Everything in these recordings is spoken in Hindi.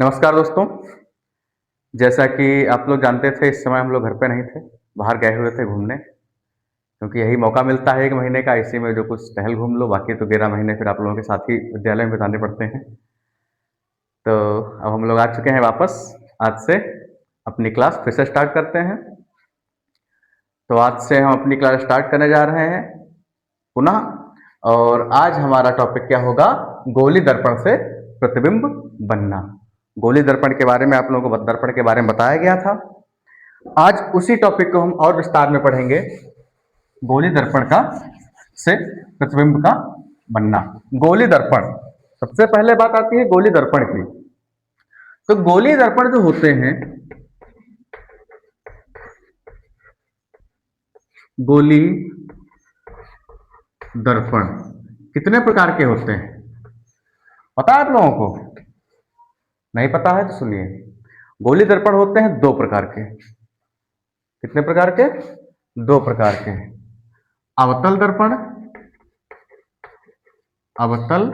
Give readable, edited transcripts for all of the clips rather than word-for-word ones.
नमस्कार दोस्तों। जैसा कि आप लोग जानते थे, इस समय हम लोग घर पे नहीं थे, बाहर गए हुए थे घूमने, क्योंकि यही मौका मिलता है 1 महीने का, इसी में जो कुछ टहल घूम लो, बाकी तो 11 महीने फिर आप लोगों के साथ ही विद्यालय में बिताने पड़ते हैं। तो अब हम लोग आ चुके हैं वापस। आज से अपनी क्लास फिर से स्टार्ट करते हैं। तो आज से हम अपनी क्लास स्टार्ट करने जा रहे हैं पुनः। और आज हमारा टॉपिक क्या होगा? गोली दर्पण से प्रतिबिंब बनना। गोली दर्पण के बारे में आप लोगों को दर्पण के बारे में बताया गया था। आज उसी टॉपिक को हम और विस्तार में पढ़ेंगे। गोली दर्पण का से प्रतिबिंब का बनना। गोली दर्पण, सबसे पहले बात आती है गोली दर्पण की। तो गोली दर्पण जो होते हैं, गोली दर्पण कितने प्रकार के होते हैं पता है आप लोगों को? नहीं पता है तो सुनिए। गोली दर्पण होते हैं 2 प्रकार के। कितने प्रकार के? 2 प्रकार के। अवतल दर्पण, अवतल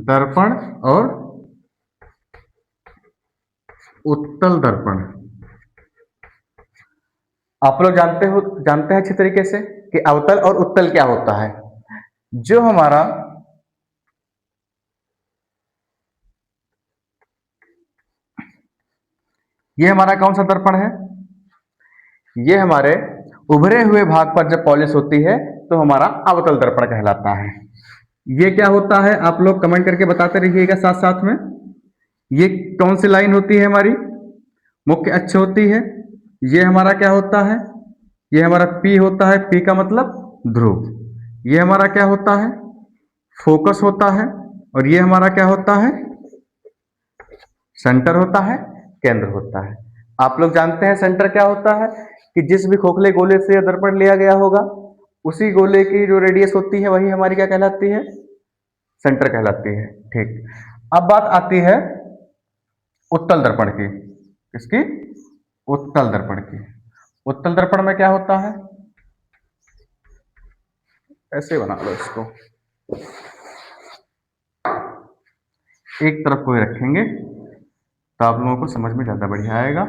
दर्पण और उत्तल दर्पण। आप लोग जानते हैं अच्छी तरीके से कि अवतल और उत्तल क्या होता है। जो हमारा ये हमारा कौन सा दर्पण है? ये हमारे उभरे हुए भाग पर जब पॉलिश होती है तो हमारा अवतल दर्पण कहलाता है। ये क्या होता है आप लोग कमेंट करके बताते रहिएगा साथ साथ में। ये कौन सी लाइन होती है हमारी? मुख्य अक्ष होती है। ये हमारा क्या होता है? ये हमारा P होता है। P का मतलब ध्रुव। ये हमारा क्या होता है? फोकस होता है। और ये हमारा क्या होता है? सेंटर होता है, केंद्र होता है। आप लोग जानते हैं सेंटर क्या होता है कि जिस भी खोखले गोले से दर्पण लिया गया होगा, उसी गोले की जो रेडियस होती है वही हमारी क्या कहलाती है? सेंटर कहलाती है। ठीक। अब बात आती है उत्तल दर्पण की। किसकी? उत्तल दर्पण की। उत्तल दर्पण में क्या होता है? ऐसे बना लो इसको, एक तरफ को ही रखेंगे तो आप लोगों को समझ में ज्यादा बढ़िया आएगा।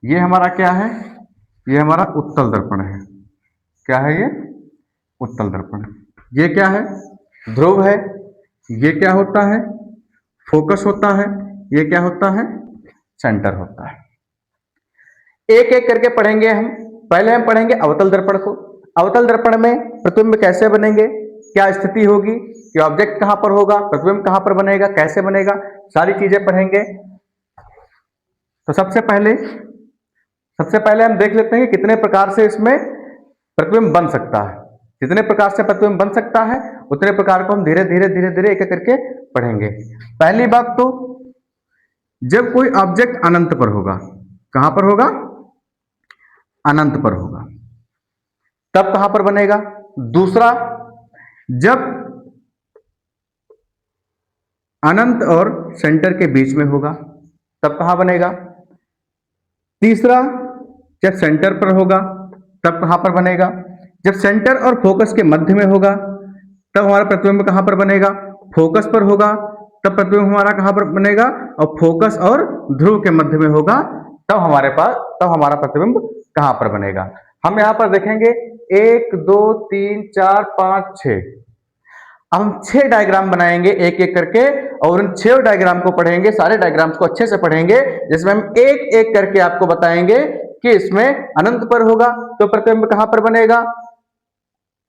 ये हमारा क्या है? ये हमारा उत्तल दर्पण है। क्या है ये? उत्तल दर्पण। ये क्या है? ध्रुव है। ये क्या होता है? फोकस होता है। ये क्या होता है? सेंटर होता है। एक एक करके पढ़ेंगे हम। पहले हम पढ़ेंगे अवतल दर्पण को। अवतल दर्पण में प्रतिबिंब कैसे बनेंगे, क्या स्थिति होगी, कि ऑब्जेक्ट कहां पर होगा, प्रतिबिंब कहां पर बनेगा, कैसे बनेगा, सारी चीजें पढ़ेंगे। तो सबसे पहले हम देख लेते हैं कि कितने प्रकार से इसमें प्रतिबिंब बन सकता है। जितने प्रकार से प्रतिबिंब बन सकता है उतने प्रकार को हम धीरे धीरे धीरे धीरे एक एक करके पढ़ेंगे। पहली बात तो, जब कोई ऑब्जेक्ट अनंत पर होगा, कहां पर होगा? अनंत पर होगा, तब कहां पर बनेगा? दूसरा, जब अनंत और सेंटर के बीच में होगा, तब कहां बनेगा? तीसरा, जब सेंटर पर होगा, तब कहां पर बनेगा? जब सेंटर और फोकस के मध्य में होगा, तब हमारा प्रतिबिंब कहां पर बनेगा? फोकस पर होगा, तब प्रतिबिंब हमारा कहां पर बनेगा? और फोकस और ध्रुव के मध्य में होगा, तब हमारा प्रतिबिंब कहां पर बनेगा? हम यहां पर देखेंगे 1 2 3 4 5 6। अब हम 6 डायग्राम बनाएंगे एक एक करके, और उन 6 डायग्राम को पढ़ेंगे, सारे डायग्राम्स को अच्छे से पढ़ेंगे, जिसमें हम एक एक करके आपको बताएंगे कि इसमें अनंत पर होगा तो प्रतिबिंब कहां पर बनेगा,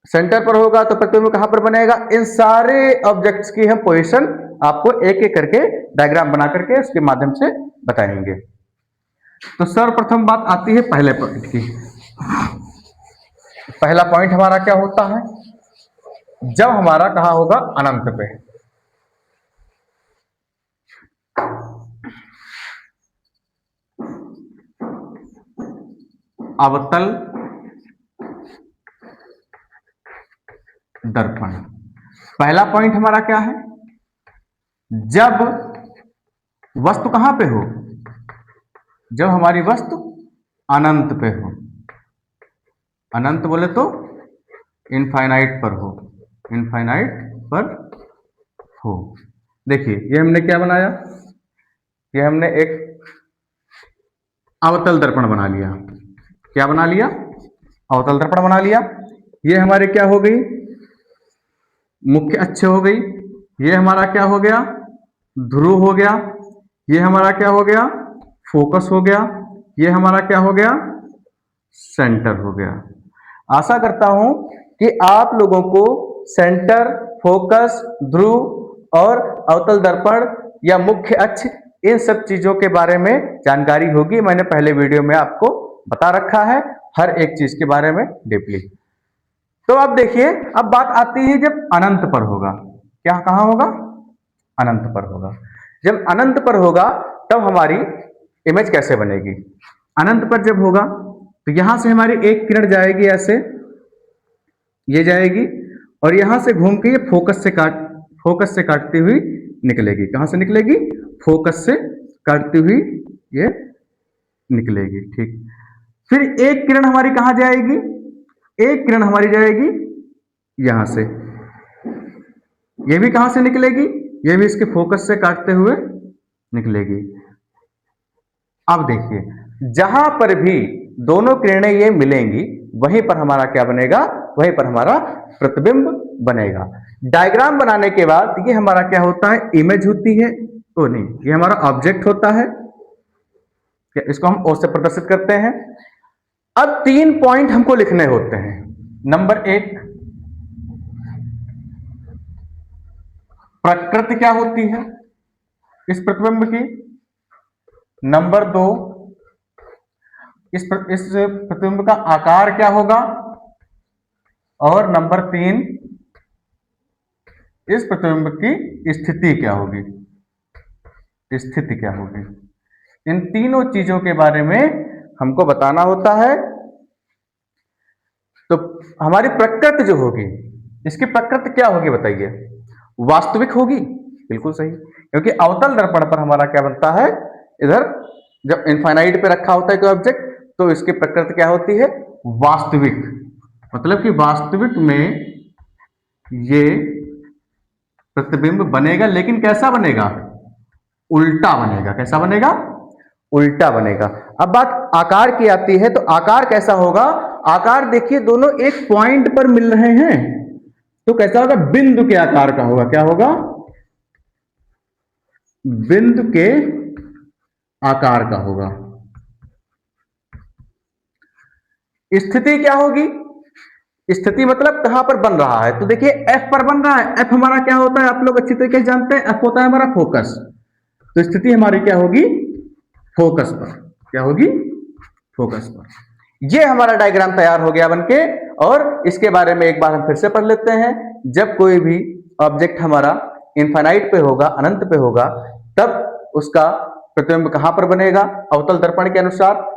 सेंटर पर होगा तो प्रतिबिंब कहां पर बनेगा। इन सारे ऑब्जेक्ट्स की हम पोजीशन आपको एक एक करके डायग्राम बना करके उसके माध्यम से बताएंगे। तो सर्वप्रथम बात आती है पहले पॉइंट की। पहला पॉइंट हमारा क्या होता है? जब हमारा कहां होगा? अनंत पे। अवतल दर्पण। पहला पॉइंट हमारा क्या है? जब वस्तु कहां पे हो? जब हमारी वस्तु अनंत पे हो। अनंत बोले तो इनफाइनाइट पर हो, इनफाइनाइट पर हो। देखिए ये हमने क्या बनाया, ये हमने एक अवतल दर्पण बना लिया। क्या बना लिया? अवतल दर्पण बना लिया। ये हमारे क्या हो गई? मुख्य अक्ष हो गई। ये हमारा क्या हो गया? ध्रुव हो गया। ये हमारा क्या हो गया? फोकस हो गया। ये हमारा क्या हो गया? सेंटर हो गया। आशा करता हूं कि आप लोगों को सेंटर, फोकस, ध्रुव और अवतल दर्पण या मुख्य अक्ष, इन सब चीजों के बारे में जानकारी होगी। मैंने पहले वीडियो में आपको बता रखा है हर एक चीज के बारे में डीपली। तो अब देखिए, अब बात आती है जब अनंत पर होगा। क्या कहां होगा? अनंत पर होगा। जब अनंत पर होगा तब हमारी इमेज कैसे बनेगी? अनंत पर जब होगा तो यहां से हमारी एक किरण जाएगी ऐसे, ये जाएगी और यहां से घूम के ये फोकस से काटती हुई निकलेगी। कहां से निकलेगी? फोकस से काटती हुई ये निकलेगी। ठीक, फिर एक किरण हमारी कहां जाएगी? एक किरण हमारी जाएगी यहां से। ये भी कहां से निकलेगी? ये भी इसके फोकस से काटते हुए निकलेगी। अब देखिए, जहां पर भी दोनों किरणें ये मिलेंगी वहीं पर हमारा क्या बनेगा? वहीं पर हमारा प्रतिबिंब बनेगा। डायग्राम बनाने के बाद ये हमारा क्या होता है? इमेज होती है। ओ नहीं, ये हमारा ऑब्जेक्ट होता है। इसको हम ओ से प्रदर्शित करते हैं। अब 3 पॉइंट हमको लिखने होते हैं। नंबर 1, प्रकृति क्या होती है इस प्रतिबिंब की। नंबर 2, इस प्रतिबिंब का आकार क्या होगा। और नंबर 3, इस प्रतिबिंब की स्थिति क्या होगी। स्थिति क्या होगी? इन तीनों चीजों के बारे में हमको बताना होता है। तो हमारी प्रकृति जो होगी, इसकी प्रकृति क्या होगी बताइए? वास्तविक होगी। बिल्कुल सही, क्योंकि अवतल दर्पण पर हमारा क्या बनता है? इधर जब इनफाइनाइट पे रखा होता है कोई ऑब्जेक्ट तो इसकी प्रकृति क्या होती है? वास्तविक। मतलब कि वास्तविक में ये प्रतिबिंब बनेगा, लेकिन कैसा बनेगा? उल्टा बनेगा। कैसा बनेगा? उल्टा बनेगा। अब बात आकार की आती है, तो आकार कैसा होगा? आकार देखिए, दोनों एक पॉइंट पर मिल रहे हैं तो कैसा होगा? बिंदु के आकार का होगा। क्या होगा? बिंदु के आकार का होगा। स्थिति क्या होगी? स्थिति मतलब कहां पर बन रहा है। तो देखिए एफ पर बन रहा है। एफ हमारा क्या होता है? आप लोग अच्छी तरीके से जानते हैं, एफ होता है हमारा फोकस। तो स्थिति हमारी क्या होगी? फोकस पर। क्या होगी? फोकस पर। ये हमारा डायग्राम तैयार हो गया बनके। और इसके बारे में एक बार हम फिर से पढ़ लेते हैं। जब कोई भी ऑब्जेक्ट हमारा इनफाइनाइट पे होगा, अनंत पे होगा, तब उसका प्रतिबिंब कहां पर बनेगा? अवतल दर्पण के अनुसार।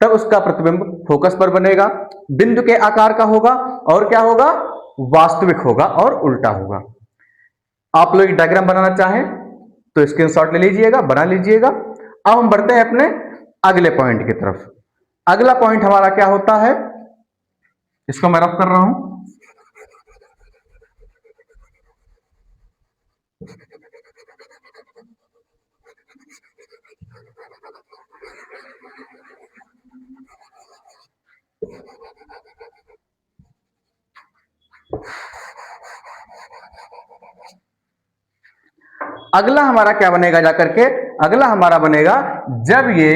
तब उसका प्रतिबिंब फोकस पर बनेगा, बिंदु के आकार का होगा और क्या होगा? वास्तविक होगा और उल्टा होगा। आप लोग डायग्राम बनाना चाहें तो स्क्रीनशॉट ले लीजिएगा, बना लीजिएगा। अब हम बढ़ते हैं अपने अगले पॉइंट की तरफ। अगला पॉइंट हमारा क्या होता है? इसको मैं रफ कर रहा हूं। अगला हमारा क्या बनेगा जाकर के? अगला हमारा बनेगा जब ये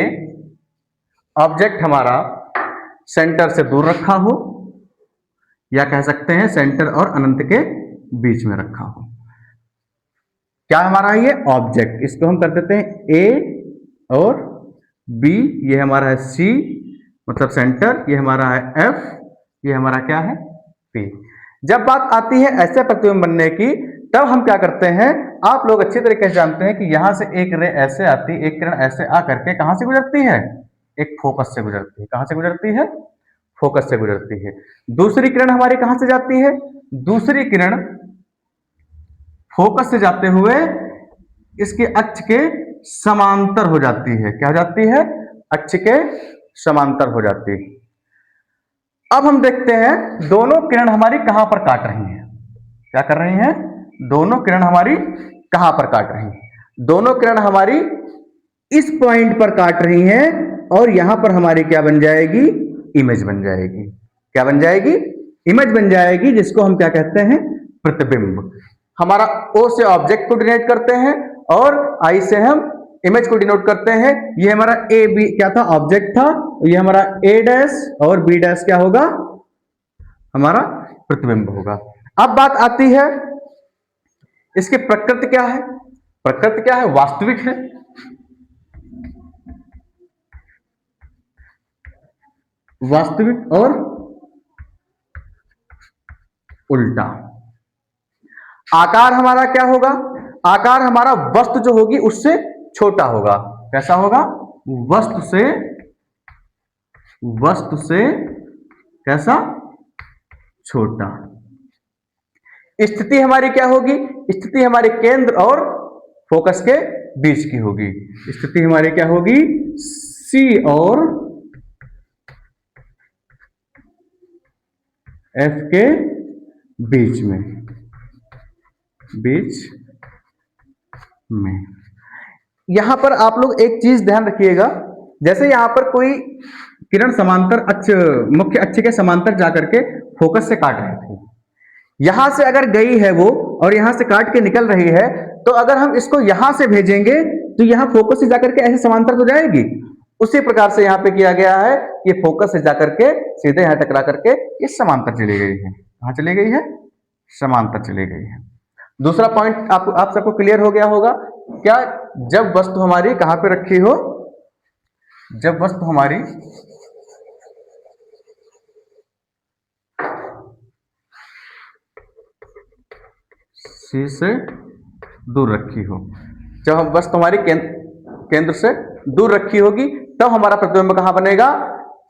ऑब्जेक्ट हमारा सेंटर से दूर रखा हो, या कह सकते हैं सेंटर और अनंत के बीच में रखा हो। क्या हमारा ये ऑब्जेक्ट, इसको हम कर देते हैं ए और बी। ये हमारा है सी मतलब सेंटर, ये हमारा है एफ, ये हमारा क्या है? पी। जब बात आती है ऐसे प्रतिबिंब बनने की, तब हम क्या करते हैं? आप लोग अच्छी तरीके से जानते हैं कि यहां से एक रे ऐसे आती, एक किरण ऐसे आकर के कहां से गुजरती है? एक फोकस से गुजरती है। कहां से गुजरती है? फोकस से गुजरती है। दूसरी किरण हमारी कहां से जाती है? दूसरी किरण फोकस से जाते हुए इसके अक्ष के समांतर हो जाती है। क्या हो जाती है? अक्ष के समांतर हो जाती है। अब हम देखते हैं दोनों किरण हमारी कहां पर काट रही हैं। क्या कर रही हैं? दोनों किरण हमारी कहां पर काट रही है? दोनों किरण हमारी इस पॉइंट पर काट रही हैं और यहां पर हमारी क्या बन जाएगी? इमेज बन जाएगी। क्या बन जाएगी? इमेज बन जाएगी, जिसको हम क्या कहते हैं? प्रतिबिंब। हमारा ओ से ऑब्जेक्ट को डिनोट करते हैं और आई से हम इमेज को डिनोट करते हैं। ये हमारा ए बी क्या था? ऑब्जेक्ट था। ये हमारा ए डैश और बी डैश क्या होगा? हमारा प्रतिबिंब होगा। अब बात आती है इसकी प्रकृति क्या है? प्रकृति क्या है? वास्तविक है, वास्तविक और उल्टा। आकार हमारा क्या होगा? आकार हमारा वस्तु जो होगी उससे छोटा होगा। कैसा होगा? वस्तु से कैसा? छोटा। स्थिति हमारी क्या होगी? स्थिति हमारे केंद्र और फोकस के बीच की होगी। स्थिति हमारी क्या होगी? सी और एफ के बीच में, यहां पर आप लोग एक चीज ध्यान रखिएगा, जैसे यहां पर कोई किरण समांतर अक्ष, मुख्य अक्ष के समांतर जाकर के फोकस से काट रही थी, यहां से अगर गई है वो और यहां से काट के निकल रही है, तो अगर हम इसको यहां से भेजेंगे तो यहां फोकस से जाकर के ऐसे समांतर तो जाएगी। उसी प्रकार से यहां पे किया गया है, ये फोकस से जाकर के सीधे यहां टकरा करके ये समांतर चली गई है। कहां चली गई है? समांतर चली गई है। दूसरा पॉइंट आप सबको क्लियर हो गया होगा क्या? जब वस्तु हमारी कहां पे रखी हो? जब वस्तु हमारी सी से दूर रखी हो, जब हम वस्तु हमारी केंद्र से दूर रखी होगी, तब हमारा प्रतिबिंब कहां बनेगा?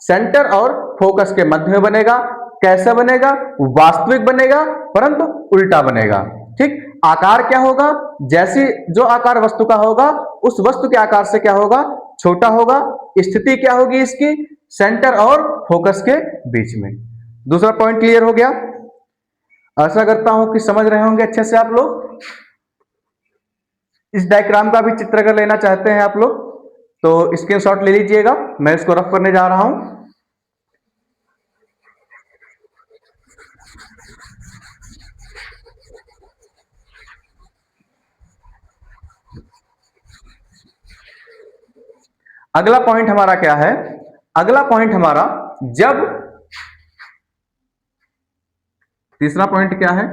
सेंटर और फोकस के मध्य में बनेगा। कैसा बनेगा? वास्तविक बनेगा, परंतु उल्टा बनेगा। ठीक। आकार क्या होगा? जैसी जो आकार वस्तु का होगा उस वस्तु के आकार से क्या होगा? छोटा होगा। स्थिति क्या होगी इसकी? सेंटर और फोकस के बीच में। दूसरा पॉइंट क्लियर हो गया? आशा करता हूं कि समझ रहे होंगे अच्छे से आप लोग। इस डायग्राम का भी चित्र अगर लेना चाहते हैं आप लोग तो स्क्रीनशॉट ले लीजिएगा, मैं इसको रफ करने जा रहा हूं। अगला पॉइंट हमारा क्या है? अगला पॉइंट हमारा जब, तीसरा पॉइंट क्या है?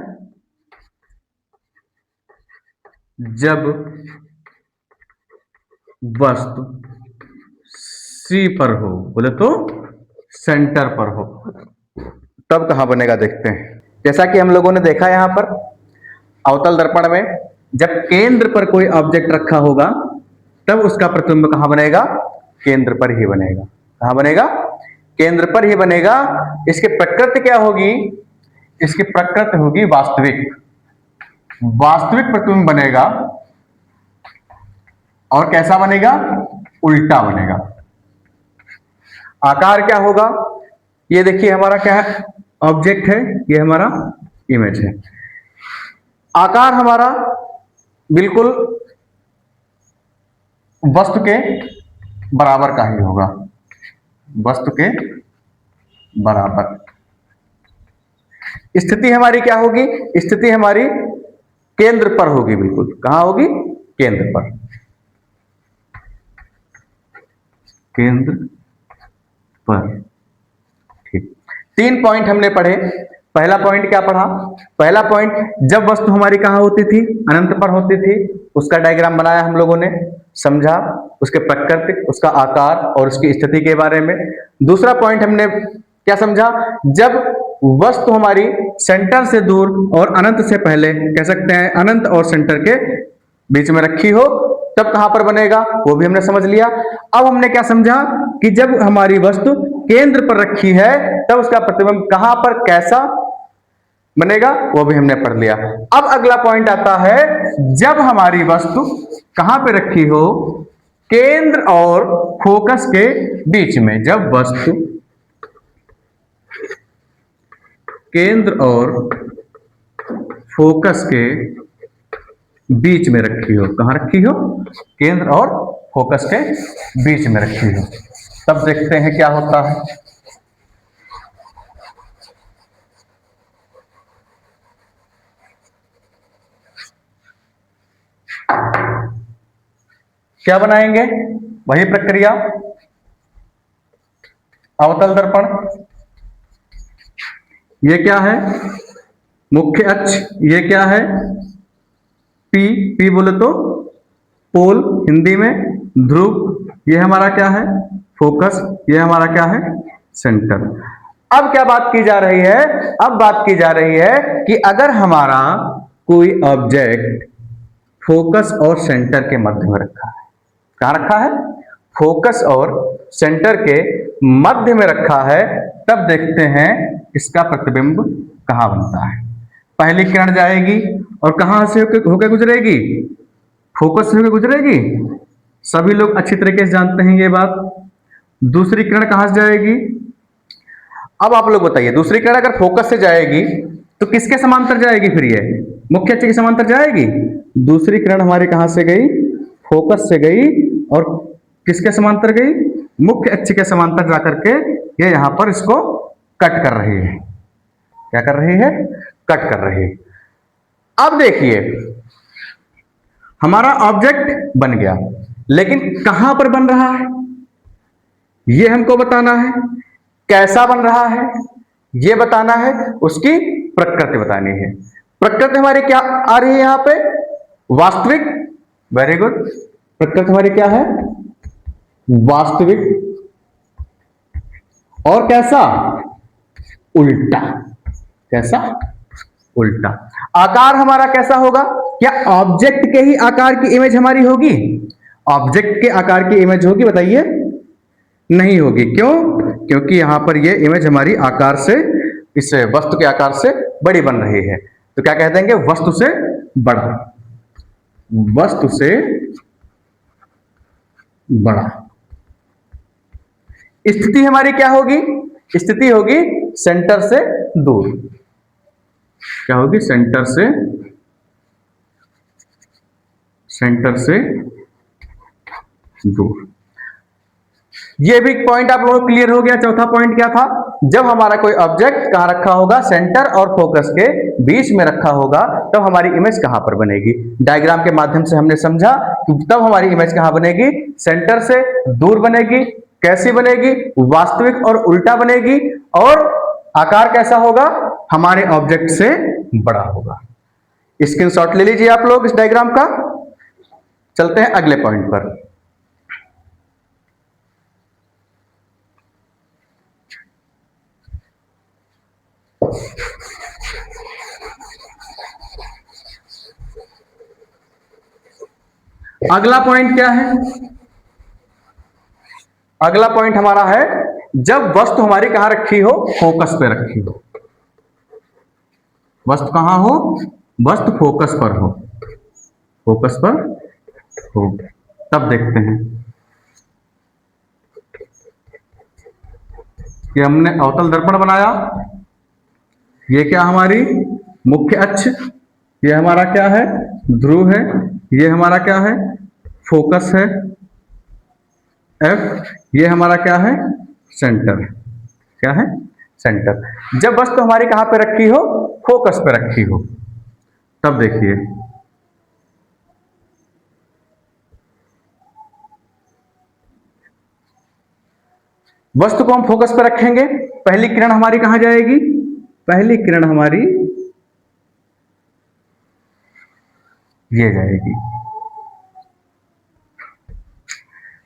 जब वस्तु सी पर हो, बोले तो सेंटर पर हो, तब कहां बनेगा देखते हैं। जैसा कि हम लोगों ने देखा यहां पर अवतल दर्पण में, जब केंद्र पर कोई ऑब्जेक्ट रखा होगा तब उसका प्रतिबिंब कहां बनेगा? केंद्र पर ही बनेगा। कहां बनेगा? केंद्र पर ही बनेगा। इसकी प्रकृति क्या होगी? इसकी प्रकृति होगी वास्तविक। वास्तविक प्रतिबिंब बनेगा। और कैसा बनेगा? उल्टा बनेगा। आकार क्या होगा? ये देखिए हमारा क्या है? ऑब्जेक्ट है, ये हमारा इमेज है। आकार हमारा बिल्कुल वस्तु के बराबर का ही होगा, वस्तु के बराबर। स्थिति हमारी क्या होगी? स्थिति हमारी केंद्र पर होगी। बिल्कुल कहां होगी? केंद्र पर। केंद्र पर। ठीक। 3 पॉइंट हमने पढ़े। पहला पॉइंट क्या पढ़ा? पहला पॉइंट जब वस्तु हमारी कहां होती थी? अनंत पर होती थी। उसका डायग्राम बनाया हम लोगों ने, समझा उसके प्रकृति, उसका आकार और उसकी स्थिति के बारे में। दूसरा पॉइंट हमने क्या समझा? जब वस्तु हमारी सेंटर से दूर और अनंत से पहले, कह सकते हैं अनंत और सेंटर के बीच में रखी हो, तब कहां पर बनेगा? वो भी हमने समझ लिया। अब हमने क्या समझा कि जब हमारी वस्तु केंद्र पर रखी है तब उसका प्रतिबिंब कहां पर कैसा बनेगा, वो भी हमने पढ़ लिया। अब अगला पॉइंट आता है, जब हमारी वस्तु कहां पे रखी हो? केंद्र और फोकस के बीच में। जब वस्तु केंद्र और फोकस के बीच में रखी हो। कहाँ रखी हो? केंद्र और फोकस के बीच में रखी हो। तब देखते हैं क्या होता है। क्या बनाएंगे? वही प्रक्रिया, अवतल दर्पण। ये क्या है? मुख्य अक्ष। ये क्या है? पी। पी बोले तो पोल हिंदी में, ध्रुव। ये हमारा क्या है? फोकस। ये हमारा क्या है? सेंटर। अब क्या बात की जा रही है? अब बात की जा रही है कि अगर हमारा कोई ऑब्जेक्ट फोकस और सेंटर के मध्य में रखा है। कहां रखा है? फोकस और सेंटर के मध्य में रखा है, तब देखते हैं इसका प्रतिबिंब कहां बनता है। पहली किरण जाएगी और कहां से होकर गुजरेगी? फोकस से होकर गुजरेगी। सभी लोग अच्छी तरीके से जानते हैं ये बात। दूसरी किरण कहां से जाएगी? अब आप लोग बताइए, दूसरी किरण अगर फोकस से जाएगी तो किसके समांतर जाएगी? फिर ये मुख्य अक्ष के समांतर जाएगी। दूसरी किरण हमारी कहां से गई? फोकस से गई और किसके समांतर गई? मुख्य अक्ष के समांतर जाकर के ये यहां पर इसको कट कर रही है। क्या कर रही है? कट कर रही है। अब देखिए, हमारा ऑब्जेक्ट बन गया, लेकिन कहां पर बन रहा है ये हमको बताना है। कैसा बन रहा है ये बताना है। उसकी प्रकृति बतानी है। प्रकृति हमारी क्या आ रही है यहां पे? वास्तविक। Very good. प्रकृति हमारी क्या है? वास्तविक। और कैसा? उल्टा। कैसा? उल्टा। आकार हमारा कैसा होगा? क्या ऑब्जेक्ट के ही आकार की इमेज हमारी होगी? ऑब्जेक्ट के आकार की इमेज होगी? बताइए। नहीं होगी। क्यों? क्योंकि यहां पर ये इमेज हमारी आकार से, इस वस्तु के आकार से बड़ी बन रही है। तो क्या कह देंगे? वस्तु से बड़ा। वस्तु से बड़ा। स्थिति हमारी क्या होगी? स्थिति होगी सेंटर से दूर। क्या होगी? सेंटर से दूर। ये भी पॉइंट आप लोगों को क्लियर हो गया। चौथा पॉइंट क्या था? जब हमारा कोई ऑब्जेक्ट कहां रखा होगा? सेंटर और फोकस के बीच में रखा होगा, तब हमारी इमेज कहां पर बनेगी? डायग्राम के माध्यम से हमने समझा कि तब हमारी इमेज कहां बनेगी? सेंटर से दूर बनेगी। कैसी बनेगी? वास्तविक और उल्टा बनेगी। और आकार कैसा होगा? हमारे ऑब्जेक्ट से बड़ा होगा। स्क्रीनशॉट ले लीजिए आप लोग इस डायग्राम का। चलते हैं अगले पॉइंट पर। अगला पॉइंट क्या है? अगला पॉइंट हमारा है, जब वस्तु हमारी कहां रखी हो? फोकस पे रखी हो। वस्तु कहां हो? वस्तु फोकस पर हो। फोकस पर हो, तब देखते हैं कि हमने अवतल दर्पण बनाया। ये क्या हमारी मुख्य अक्ष, ये हमारा क्या है? ध्रुव है। ये हमारा क्या है? फोकस है एफ। ये हमारा क्या है? सेंटर। क्या है? सेंटर। जब वस्तु हमारी कहां पे रखी हो? फोकस पे रखी हो, तब देखिए वस्तु को हम फोकस पे रखेंगे। पहली किरण हमारी कहां जाएगी? पहली किरण हमारी ये जाएगी।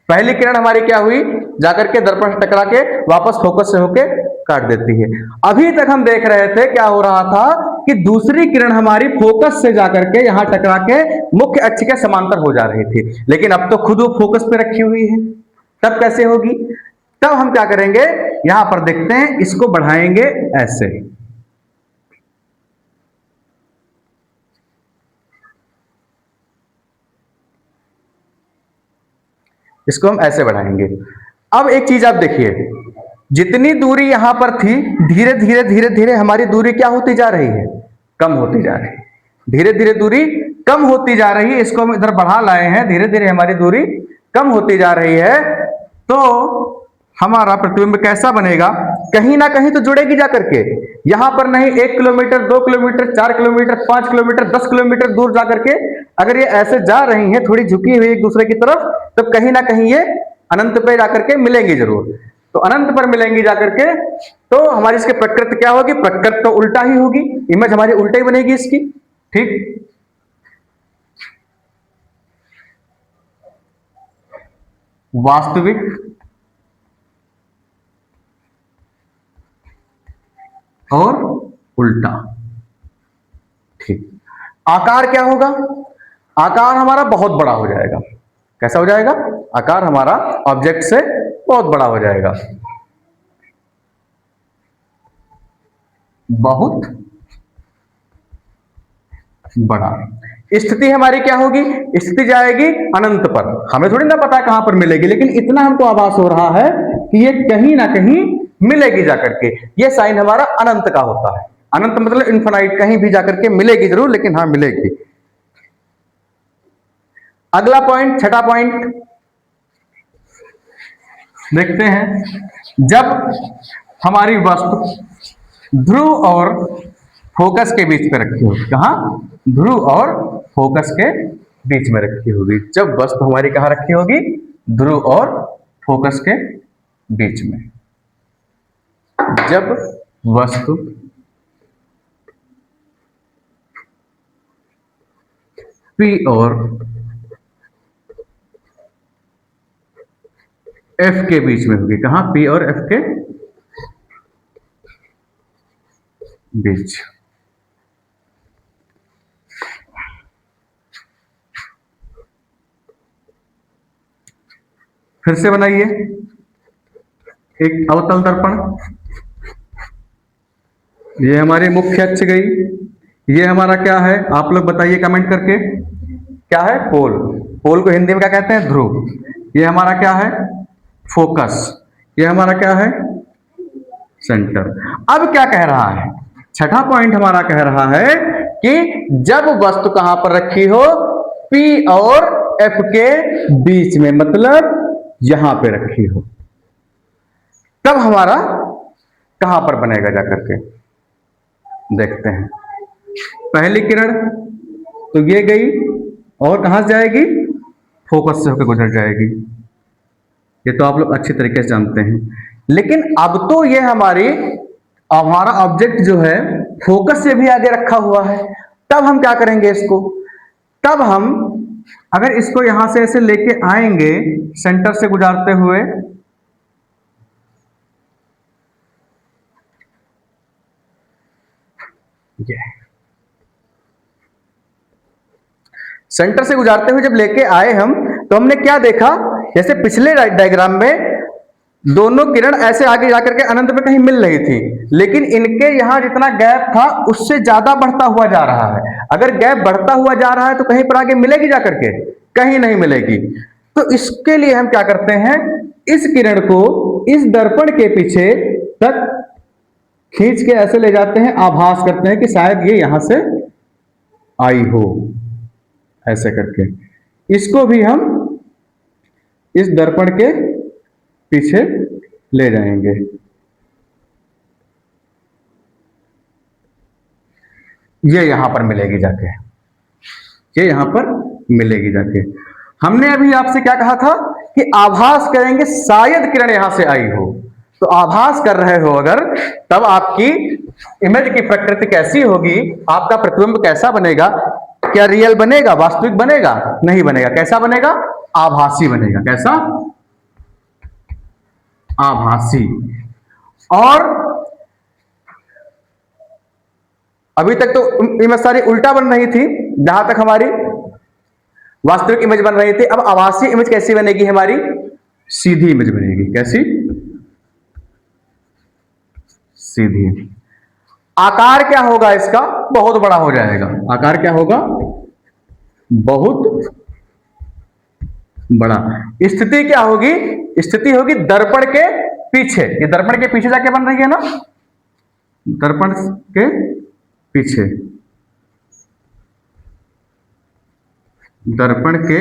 पहली किरण हमारी क्या हुई? जाकर के दर्पण से टकरा के वापस फोकस से होके काट देती है। अभी तक हम देख रहे थे क्या हो रहा था कि दूसरी किरण हमारी फोकस से जाकर के यहां टकरा के मुख्य अक्ष के समांतर हो जा रही थी, लेकिन अब तो खुद वो फोकस पे रखी हुई है। तब कैसे होगी? तब हम क्या करेंगे? यहां पर देखते हैं, इसको बढ़ाएंगे ऐसे। इसको हम ऐसे बढ़ाएंगे। अब एक चीज आप देखिए, जितनी दूरी यहां पर थी, धीरे धीरे धीरे धीरे हमारी दूरी क्या होती जा रही है? कम होती जा रही है। धीरे धीरे दूरी कम होती जा रही है, इसको हम इधर बढ़ा लाए हैं, धीरे धीरे हमारी दूरी कम होती जा रही है, तो हमारा प्रतिबिंब कैसा बनेगा? कहीं ना कहीं तो जुड़ेगी जा करके, यहां पर नहीं 1 kilometre 2 kilometre 4 kilometre 5 kilometre 10 kilometre दूर जा करके अगर ये ऐसे जा रही हैं थोड़ी झुकी हुई एक दूसरे की तरफ, तो कहीं ना कहीं ये अनंत पे जाकर के मिलेंगी जरूर। तो अनंत पर मिलेंगी जाकर के, तो हमारी इसकी प्रकृति क्या होगी? प्रकृति तो उल्टा ही होगी, इमेज हमारी उल्टा ही बनेगी इसकी। ठीक, वास्तविक और उल्टा। ठीक, आकार क्या होगा? आकार हमारा बहुत बड़ा हो जाएगा। कैसा हो जाएगा? आकार हमारा ऑब्जेक्ट से बहुत बड़ा हो जाएगा, बहुत बड़ा। स्थिति हमारी क्या होगी? स्थिति जाएगी अनंत पर। हमें थोड़ी ना पता है कहां पर मिलेगी, लेकिन इतना हमको आभास हो रहा है कि ये कहीं ना कहीं मिलेगी जाकर के। ये साइन हमारा अनंत का होता है। अनंत मतलब इनफाइनाइट, कहीं भी जाकर के मिलेगी जरूर, लेकिन हाँ मिलेगी। अगला पॉइंट, छठा पॉइंट देखते हैं। जब हमारी वस्तु ध्रुव और फोकस के बीच में रखी होगी, कहां? ध्रुव और फोकस के बीच में रखी होगी। जब वस्तु हमारी कहां रखी होगी? ध्रुव और फोकस के बीच में। जब वस्तु P और F के बीच में होगी, कहां? P और F के बीच। फिर से बनाइए एक अवतल दर्पण। ये हमारी मुख्य अक्ष गई, ये हमारा क्या है? आप लोग बताइए कमेंट करके, क्या है? पोल। पोल को हिंदी में क्या कहते हैं? ध्रुव। ये हमारा क्या है? फोकस। ये हमारा क्या है? सेंटर। अब क्या कह रहा है? छठा पॉइंट हमारा कह रहा है कि जब वस्तु कहां पर रखी हो? P और F के बीच में, मतलब यहां पे रखी हो, तब हमारा कहां पर बनेगा जाकर के देखते हैं। पहली किरण तो ये गई और कहां से जाएगी? फोकस से होकर गुजर जाएगी। ये तो आप लोग अच्छी तरीके से जानते हैं। लेकिन अब तो ये हमारा ऑब्जेक्ट जो है फोकस से भी आगे रखा हुआ है, तब हम क्या करेंगे इसको? तब हम अगर इसको यहां से ऐसे लेके आएंगे सेंटर से गुजारते हुए, ये सेंटर से गुजारते हुए जब लेके आए हम, तो हमने क्या देखा? जैसे पिछले डायग्राम में दोनों किरण ऐसे आगे जाकर के अनंत में कहीं मिल रही थी, लेकिन इनके यहां जितना गैप था उससे ज्यादा बढ़ता हुआ जा रहा है। अगर गैप बढ़ता हुआ जा रहा है तो कहीं पर आगे मिलेगी जाकर के? कहीं नहीं मिलेगी। तो इसके लिए हम क्या करते हैं? इस किरण को इस दर्पण के पीछे तक खींच के ऐसे ले जाते हैं, आभास करते हैं कि शायद ये यहां से आई हो, ऐसे करके इसको भी हम इस दर्पण के पीछे ले जाएंगे। ये यहां पर मिलेगी जाके, ये यहां पर मिलेगी जाके। हमने अभी आपसे क्या कहा था कि आभास करेंगे शायद किरण यहां से आई हो। तो आभास कर रहे हो अगर, तब आपकी इमेज की प्रकृति कैसी होगी? आपका प्रतिबिंब कैसा बनेगा? क्या रियल बनेगा? वास्तविक बनेगा? नहीं बनेगा। कैसा बनेगा? आभासी बनेगा। कैसा? आभासी। और अभी तक तो इमेज सारी उल्टा बन रही थी, जहां तक हमारी वास्तविक इमेज बन रही थी। अब आभासी इमेज कैसी बनेगी? हमारी सीधी इमेज बनेगी। कैसी? सीधी। आकार क्या होगा इसका? बहुत बड़ा हो जाएगा। आकार क्या होगा? बहुत बड़ा। स्थिति क्या होगी? स्थिति होगी दर्पण के पीछे। ये दर्पण के पीछे जाके बन रही है ना, दर्पण के पीछे। दर्पण के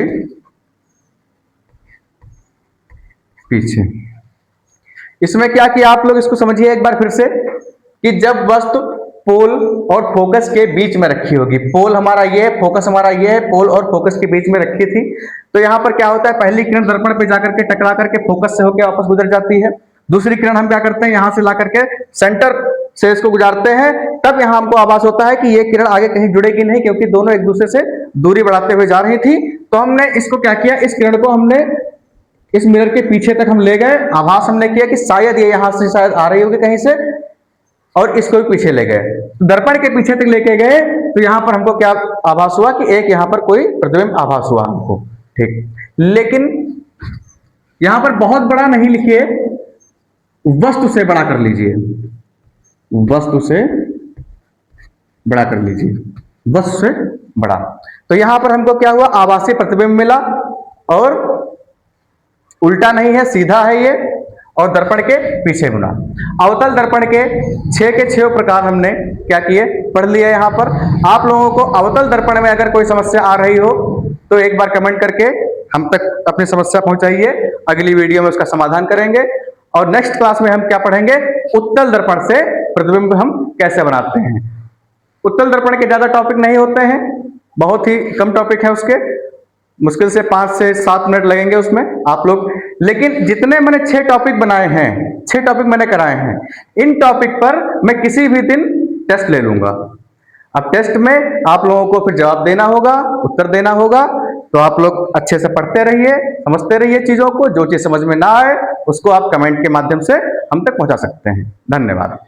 पीछे। इसमें क्या किया आप लोग, इसको समझिए एक बार फिर से, कि जब वस्तु पोल और फोकस के बीच में रखी होगी, पोल हमारा ये है, फोकस हमारा ये है, पोल और फोकस के बीच में रखी थी, तो यहां पर क्या होता है, पहली किरण दर्पण पे जाकर के टकरा करके फोकस से होकर वापस गुजर जाती है, दूसरी किरण हम क्या करते हैं, यहां से ला करके सेंटर से इसको गुजारते हैं, तब यहां हमको आभास होता है कि ये किरण आगे कहीं जुड़ेगी नहीं, क्योंकि दोनों एक दूसरे से दूरी बढ़ाते हुए जा रही थी। तो हमने इसको क्या किया, इस किरण को हमने इस मिरर के पीछे तक हम ले गए, आभास हमने किया कि शायद ये यहां से शायद आ रही होगी कहीं से, और इसको भी पीछे ले गए, दर्पण के पीछे तक लेके गए, तो यहां पर हमको क्या आभास हुआ कि एक यहां पर कोई प्रतिबिंब आभास हुआ हमको, ठीक। लेकिन यहां पर बहुत बड़ा नहीं लिखिए, वस्तु से बड़ा कर लीजिए, वस्तु से बड़ा कर लीजिए, वस्तु से बड़ा। तो यहां पर हमको क्या हुआ, आभासी प्रतिबिंब मिला, और उल्टा नहीं है, सीधा है ये, और दर्पण के पीछे गुना। अवतल दर्पण के 6 के 6 प्रकार हमने क्या किए, पढ़ लिए। यहां पर आप लोगों को अवतल दर्पण में अगर कोई समस्या आ रही हो तो एक बार कमेंट करके हम तक अपनी समस्या पहुंचाइए, अगली वीडियो में उसका समाधान करेंगे। और नेक्स्ट क्लास में हम क्या पढ़ेंगे, उत्तल दर्पण से प्रतिबिंब हम कैसे बनाते हैं। उत्तल दर्पण के ज्यादा टॉपिक नहीं होते हैं, बहुत ही कम टॉपिक है उसके, मुश्किल से 5 से 7 मिनट लगेंगे उसमें आप लोग। लेकिन जितने मैंने 6 टॉपिक बनाए हैं, 6 टॉपिक मैंने कराए हैं, इन टॉपिक पर मैं किसी भी दिन टेस्ट ले लूंगा। अब टेस्ट में आप लोगों को फिर जवाब देना होगा, उत्तर देना होगा, तो आप लोग अच्छे से पढ़ते रहिए, समझते रहिए चीजों को। जो चीज समझ में ना आए उसको आप कमेंट के माध्यम से हम तक पहुंचा सकते हैं। धन्यवाद।